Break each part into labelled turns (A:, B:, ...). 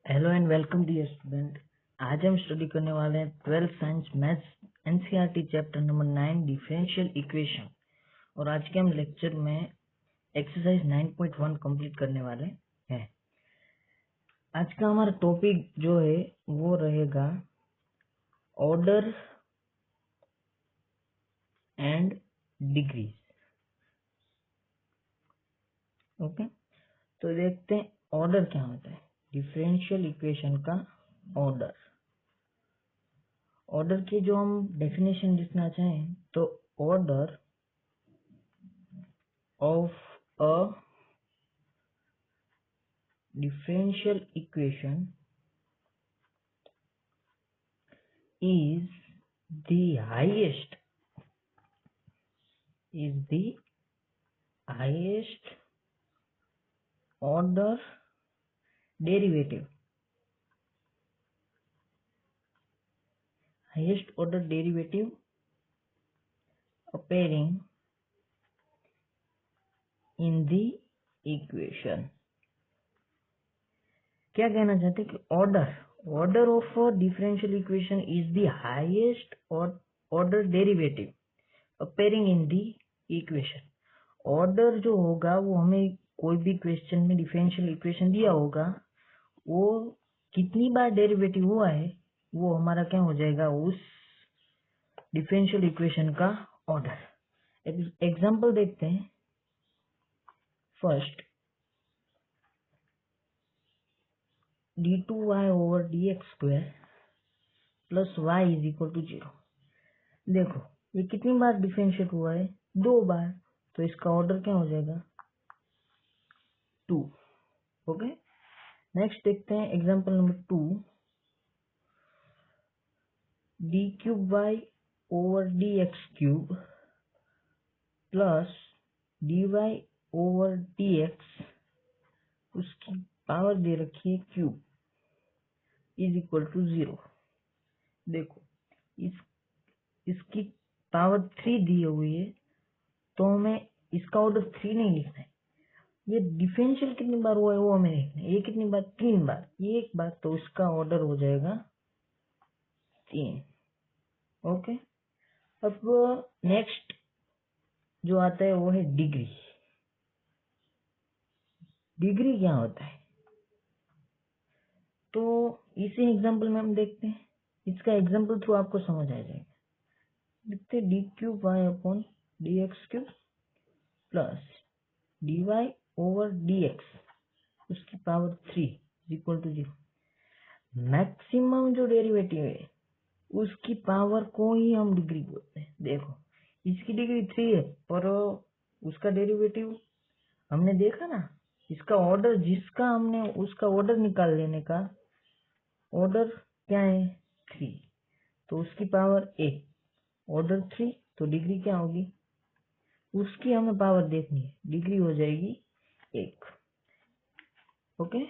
A: Hello and welcome dear student. आज हम study करने वाले हैं 12th science maths NCERT chapter number 9 differential equation. और आज के हम लेक्चर में एक्सरसाइज 9.1 कंप्लीट करने वाले हैं। आज का हमारा टॉपिक जो है वो रहेगा ऑर्डर एंड डिग्रीज। ओके, तो देखते हैं ऑर्डर क्या होता है। डिफरेंशियल इक्वेशन का ऑर्डर की जो हम डेफिनेशन लिखना चाहें तो order of a differential equation is the highest order derivative appearing in the equation। क्या कहना चाहते हैं कि order of a differential equation is the highest order derivative appearing in the equation। Order जो होगा वो हमें कोई भी क्वेश्चन में डिफरेंशियल इक्वेशन दिया होगा, वो कितनी बार डेरिवेटिव हुआ है वो हमारा क्या हो जाएगा, उस डिफरेंशियल इक्वेशन का ऑर्डर। एग्जांपल देखते हैं। First, d2y over dx square plus y is equal to 0। देखो ये कितनी बार डिफरेंशिएट हुआ है, 2 बार, तो इसका ऑर्डर क्या हो जाएगा, 2। ओके, नेक्स्ट देखते हैं example number 2, d cube y over d x cube plus d y over d x, उसकी पावर दे रखी है क्यूब, इज इक्वल टू 0। देखो इसकी पावर 3 दी हुई है, तो हमें इसका ऑर्डर 3 नहीं लिखना है। ये डिफरेंशियल कितनी बार हुआ है वो हमें लिखना है। ये कितनी बार, 3 बार, ये एक बार, तो इसका ऑर्डर हो जाएगा 3। ओके, अब नेक्स्ट जो आता है वो है डिग्री। डिग्री क्या होता है, तो इसी एग्जांपल में हम देखते हैं। इसका एग्जांपल थ्रू आपको समझ आ जाएगा। लिखते d cube y upon d x cube plus d y over d x, उसकी पावर 3 इक्वल टू 0। मैक्सिमम जो डेरिवेटिव है उसकी पावर को ही हम डिग्री बोलते हैं। देखो इसकी डिग्री 3 है, पर उसका डेरिवेटिव हमने देखा ना, इसका ऑर्डर जिसका हमने उसका ऑर्डर निकाल लेने का ऑर्डर क्या है, 3, तो उसकी पावर 1, ऑर्डर 3, तो डिग्री क्या होगी, उसकी हमें पावर देखनी है, डिग्री हो जाएगी 1। ओके,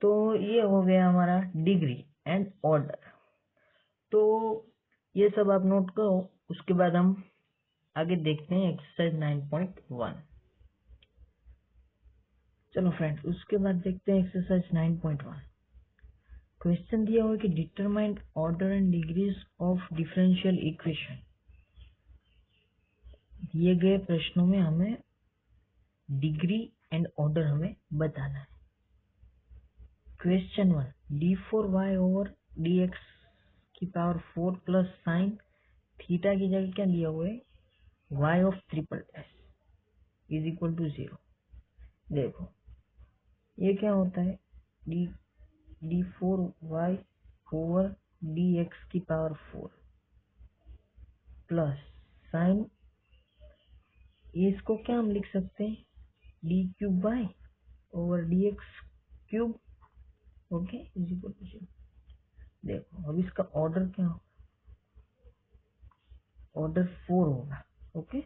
A: तो ये हो गया हमारा डिग्री एंड ऑर्डर। तो ये सब आप नोट करो, उसके बाद हम आगे देखते हैं एक्सरसाइज 9.1। चलो फ्रेंड्स, उसके बाद देखते हैं एक्सरसाइज 9.1। क्वेश्चन दिया हुआ है कि determine order and degrees of differential equation. दिए गए प्रश्नों में हमें डिग्री एंड ऑर्डर हमें बताना है। क्वेश्चन 1, d4y ओवर dx की पावर 4 प्लस साइन थीटा की जगह क्या दिया हुआ है, y of triple s is equal to 0। देखो ये क्या होता है, d4y ओवर dx की पावर 4 प्लस साइन, इसको क्या हम लिख सकते हैं, d cube y over d x cube, okay, is equal to 0। देखो अब इसका ऑर्डर क्या होगा, ऑर्डर 4 होगा। ओके,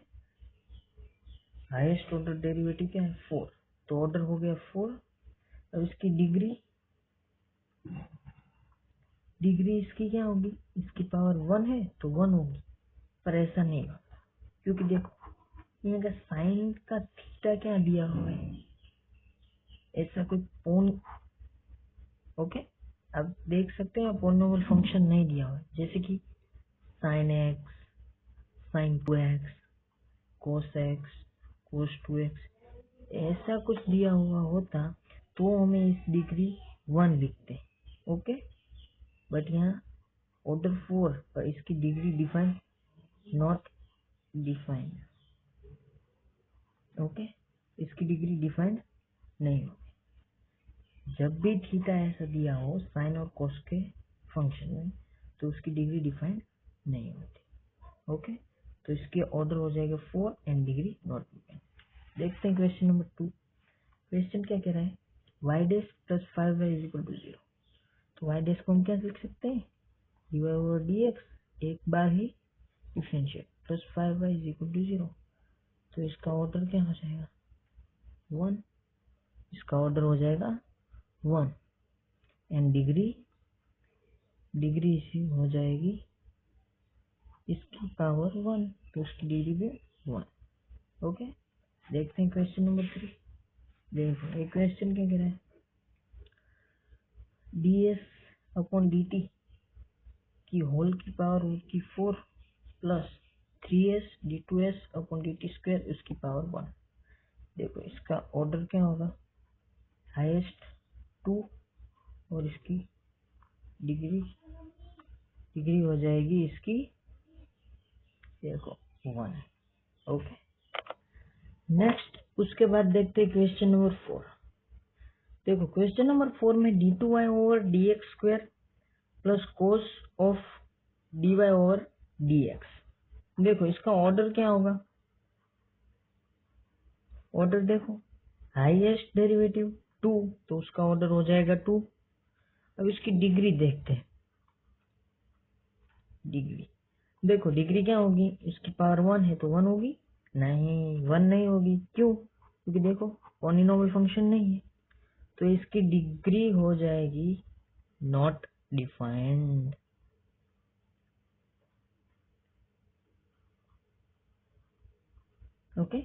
A: हाईएस्ट ऑर्डर डेरिवेटिव क्या है, 4, तो ऑर्डर हो गया 4। अब इसकी डिग्री इसकी क्या होगी, इसकी पावर 1 है तो 1 होगी, पर ऐसा नहीं होगा क्योंकि देखो यहाँ का साइन का थीटा क्या दिया हुआ है, ऐसा कोई ओके, अब देख सकते हैं पॉलिनोमियल फंक्शन नहीं दिया हुआ है, जैसे कि sine x, sine 2x, cos x, cos 2x, ऐसा कुछ दिया हुआ होता तो हमें इस डिग्री 1 लिखते। ओके, बट यहाँ ऑर्डर 4 पर इसकी degree define not defined. Okay, इसकी डिग्री डिफाइंड नहीं होगी। जब भी थीटा ऐसा दिया हो साइन और कोस के फंक्शन में तो उसकी डिग्री डिफाइंड नहीं होती। ओके, तो इसके ऑर्डर हो जाएगा 4 एंड डिग्री नॉट डिफाइंड। देखते हैं क्वेश्चन नंबर 2। क्वेश्चन क्या कह रहा है, y dash plus 5y is equal to 0। तो y डैश को हम क्या लिख सकते हैं, dy ओवर dx, एक बार ही differentiate, plus 5y is equal to 0। तो इसका ऑर्डर क्या हो जाएगा, 1। इसका ऑर्डर हो जाएगा 1 एंड डिग्री इसी हो जाएगी इसकी पावर 1, तो उसकी डिग्री भी 1। ओके, देखते हैं क्वेश्चन नंबर 3। देखो एक क्वेश्चन क्या कह रहा है, ds अपॉन dt की होल की पावर की 4 plus 3s d2s upon dt square उसकी पावर 1। देखो इसका ऑर्डर क्या होगा, हाईएस्ट 2 और इसकी डिग्री हो जाएगी इसकी, देखो 1। ओके, नेक्स्ट उसके बाद देखते हैं क्वेश्चन नंबर 4। देखो क्वेश्चन नंबर 4 में d2y over dx square plus cos of dy over dx। देखो इसका ऑर्डर क्या होगा, ऑर्डर देखो हाईएस्ट डेरिवेटिव 2 तो उसका ऑर्डर हो जाएगा 2। अब इसकी डिग्री देखते हैं, डिग्री देखो डिग्री क्या होगी, इसकी पावर 1 है तो 1 होगी, नहीं 1 नहीं होगी, क्यों, क्योंकि देखो पॉलिनोमियल फंक्शन नहीं है, तो इसकी डिग्री हो जाएगी नॉट डिफाइंड। ओके,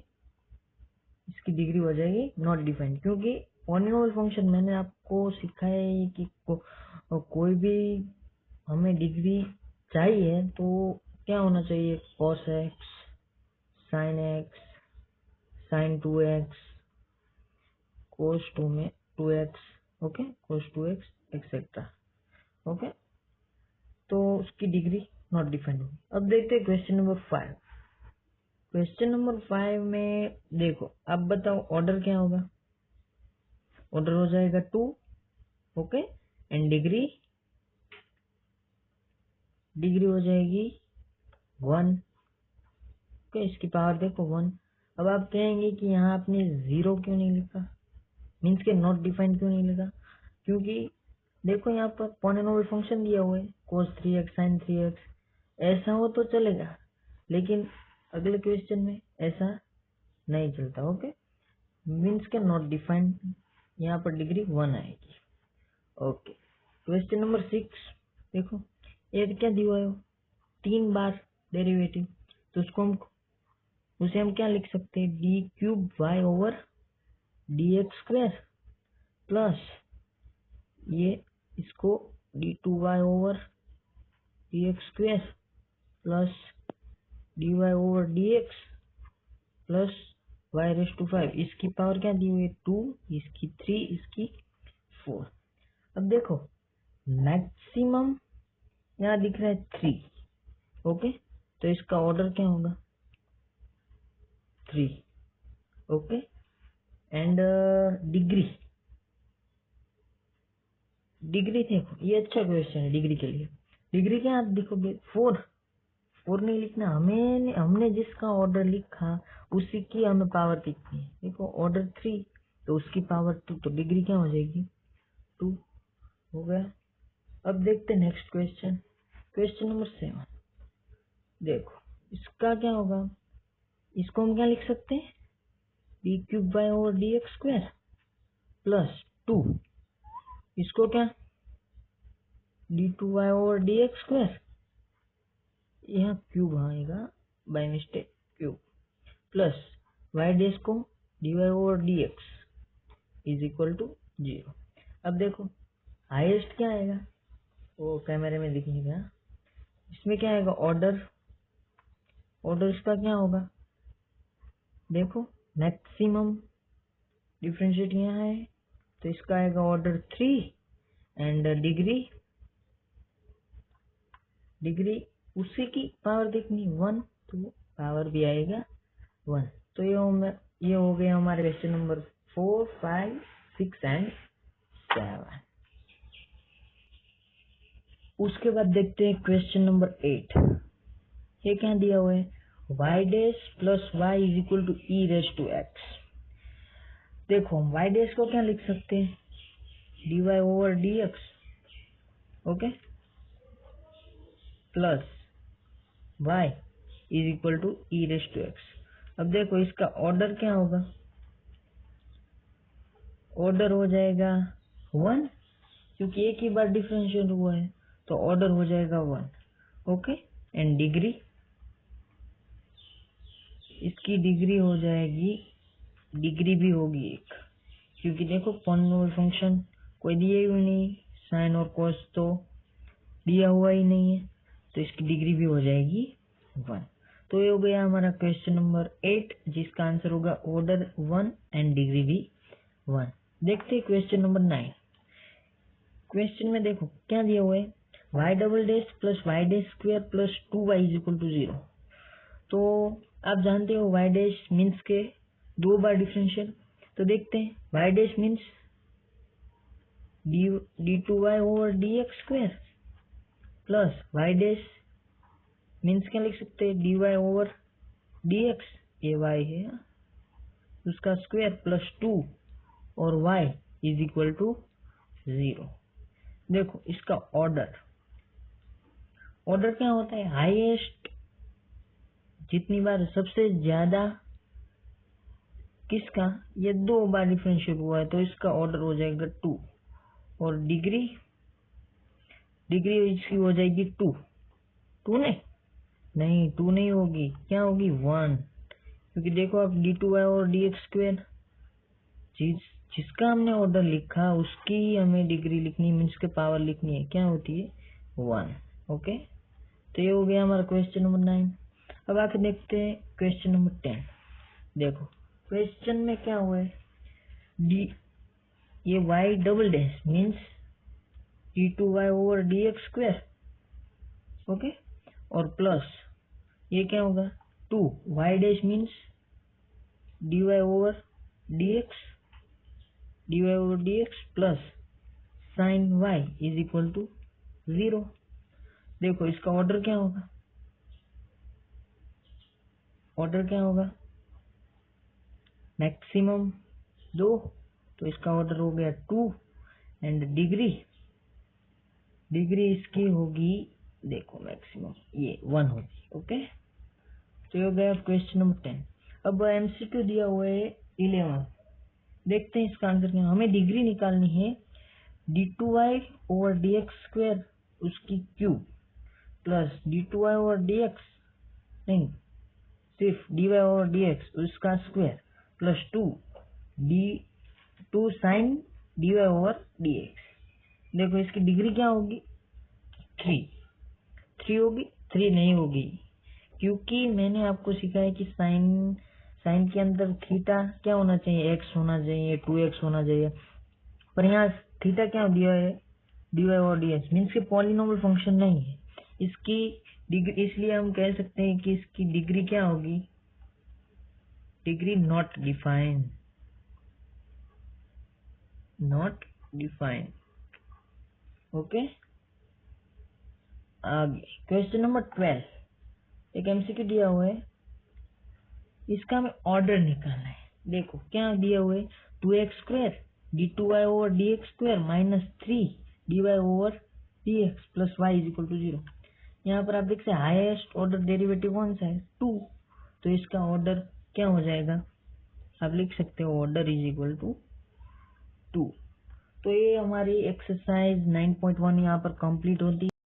A: इसकी डिग्री हो जाएगी नॉट डिफाइंड, क्योंकि पॉलिनोमियल फंक्शन मैंने आपको सिखाया है कि कोई भी हमें डिग्री चाहिए तो क्या होना चाहिए, cos x, sin x, sin 2x, cos 2 में 2x, okay, cos 2x etcetera. Okay, तो उसकी डिग्री नॉट डिफाइंड होगी। अब देखते हैं क्वेश्चन नंबर 5। क्वेश्चन नंबर 5 में देखो अब बताओ ऑर्डर क्या होगा, ऑर्डर हो जाएगा 2। ओके, एंड डिग्री हो जाएगी 1। ओके, इसकी पावर देखो 1। अब आप कहेंगे कि यहाँ आपने 0 क्यों नहीं लिखा, मीन्स के नॉट डिफाइंड क्यों नहीं लिखा, क्योंकि देखो यहाँ पर पॉलिनोमियल फंक्शन दिया हुआ है cos 3x sin 3x, ऐसा हो तो चलेगा, लेकिन अगले क्वेश्चन में ऐसा नहीं चलता। ओके, मीन्स के नॉट डिफाइंड, यहाँ पर डिग्री 1 आएगी। ओके, क्वेश्चन नंबर 6 देखो, एक क्या दिया है 3 बार डेरिवेटिव, तो उसे हम क्या लिख सकते हैं, d cube y over d x square plus ये इसको d2 y over dx square plus dy over dx plus y raise to 5। इसकी पावर क्या दी हुई है 2, इसकी 3, इसकी 4। अब देखो मैक्सिमम यहाँ दिख रहा है 3। ओके, तो इसका ऑर्डर क्या होगा 3। ओके, एंड डिग्री देखो, ये अच्छा क्वेश्चन है डिग्री के लिए। डिग्री क्या आप देखोगे 4 नहीं लिखना, हमने जिसका ऑर्डर लिखा उसी की हमें पावर लिखनी है। देखो ऑर्डर 3 तो उसकी पावर 2, तो डिग्री क्या हो जाएगी 2। हो गया। अब देखते नेक्स्ट क्वेश्चन, क्वेश्चन नंबर 7। देखो इसका क्या होगा, इसको हम क्या लिख सकते हैं, d cube y over d x square plus 2, इसको क्या d2 y over dx square, यहाँ क्यूब आएगा by mistake cube, plus y dash को dy over dx is equal to 0। अब देखो हाईएस्ट क्या आएगा, वो कैमरे में दिखेगा, इसमें क्या आएगा ऑर्डर, ऑर्डर इसका क्या होगा, देखो मैक्सिमम डिफरेंशिएट यहाँ है तो इसका आएगा ऑर्डर 3 एंड डिग्री उसी की पावर देखनी 1 तो पावर भी आएगा 1। तो ये हो गया हमारे क्वेश्चन नंबर 4, 5, 6 एंड 7। उसके बाद देखते हैं क्वेश्चन नंबर 8। ये क्या दिया हुआ है, y dash plus y is equal to e raise to x. देखो हम y डैश को क्या लिख सकते हैं, dy over dx, okay, plus y is equal to e raise to x. अब देखो इसका ऑर्डर क्या होगा, ऑर्डर हो जाएगा 1 क्योंकि एक ही बार डिफरेंशिएट हुआ है तो ऑर्डर हो जाएगा 1, ओके। एंड डिग्री, इसकी डिग्री हो जाएगी, डिग्री भी होगी 1 क्योंकि देखो पॉलिनोमियल फंक्शन कोई दिया ही नहीं, साइन और कॉस तो दिया हुआ ही नहीं है तो इसकी डिग्री भी हो जाएगी 1। तो ये हो गया हमारा क्वेश्चन नंबर 8 जिसका आंसर होगा ऑर्डर 1 एंड डिग्री भी 1। देखते हैं क्वेश्चन नंबर 9। क्वेश्चन में देखो क्या दिया हुआ है, y double dash plus y dash square plus 2y is equal to 0। तो आप जानते हो y डैश मीन्स के 2 बार डिफरेंशियल, तो देखते हैं y dash means d2y over dx square plus y dash means क्या लिख सकते हैं, dy ओवर dx, ये y है उसका स्क्वायर प्लस 2 और y इज इक्वल टू 0। देखो इसका ऑर्डर क्या होता है, हाईएस्ट जितनी बार सबसे ज्यादा किसका, ये 2 बार डिफरेंशिएट हुआ है तो इसका ऑर्डर हो जाएगा 2 और डिग्री इसकी हो जाएगी 2 नहीं 2 नहीं होगी, क्या होगी 1 क्योंकि देखो आप d2y और dx स्क्वायर जिसका हमने ऑर्डर लिखा उसकी हमें डिग्री लिखनी मीन्स के पावर लिखनी है, क्या होती है 1, ओके। तो ये हो गया हमारा क्वेश्चन नंबर 9। अब आके देखते हैं क्वेश्चन नंबर 10। देखो क्वेश्चन में क्या हुआ है, ये y double dash means d2y over dx square, okay, और प्लस ये क्या होगा 2 y dash means dy over dx plus sine y is equal to 0। देखो इसका ऑर्डर क्या होगा, मैक्सिमम 2 तो इसका ऑर्डर हो गया 2 एंड डिग्री इसकी होगी, देखो मैक्सिमम ये 1 होगी, ओके। तो ये हो गया क्वेश्चन नंबर 10। अब एमसीक्यू दिया हुआ है 11। देखते हैं इसका आंसर क्या, हमें डिग्री निकालनी है d2y ओवर dx स्क्वायर उसकी cube plus d2y over dx, नहीं सिर्फ dy ओवर dx उसका square plus 2 sine dy over dx। देखो इसकी डिग्री क्या होगी 3 होगी, 3 नहीं होगी क्योंकि मैंने आपको सिखाया कि साइन के अंदर थीटा क्या होना चाहिए, x होना चाहिए, 2x होना चाहिए, पर यहाँ थीटा क्या दिया है dy और dx मीन्स के पॉलिनोमियल फंक्शन नहीं है इसकी डिग्री, इसलिए हम कह सकते हैं कि इसकी डिग्री क्या होगी, डिग्री नॉट डिफाइंड, ओके। आगे क्वेश्चन नंबर 12, एक एमसीक्यू दिया हुआ है, इसका हमें ऑर्डर निकालना है। देखो क्या दिया हुआ है, 2x square d2y over dx square minus 3 dy over dx plus y is equal to 0। यहाँ पर आप देख सकते हाईएस्ट ऑर्डर डेरिवेटिव कौन सा है 2, तो इसका ऑर्डर क्या हो जाएगा, आप लिख सकते हो ऑर्डर इज इक्वल टू 2। तो ये हमारी एक्सरसाइज 9.1 यहाँ पर कंप्लीट होती है।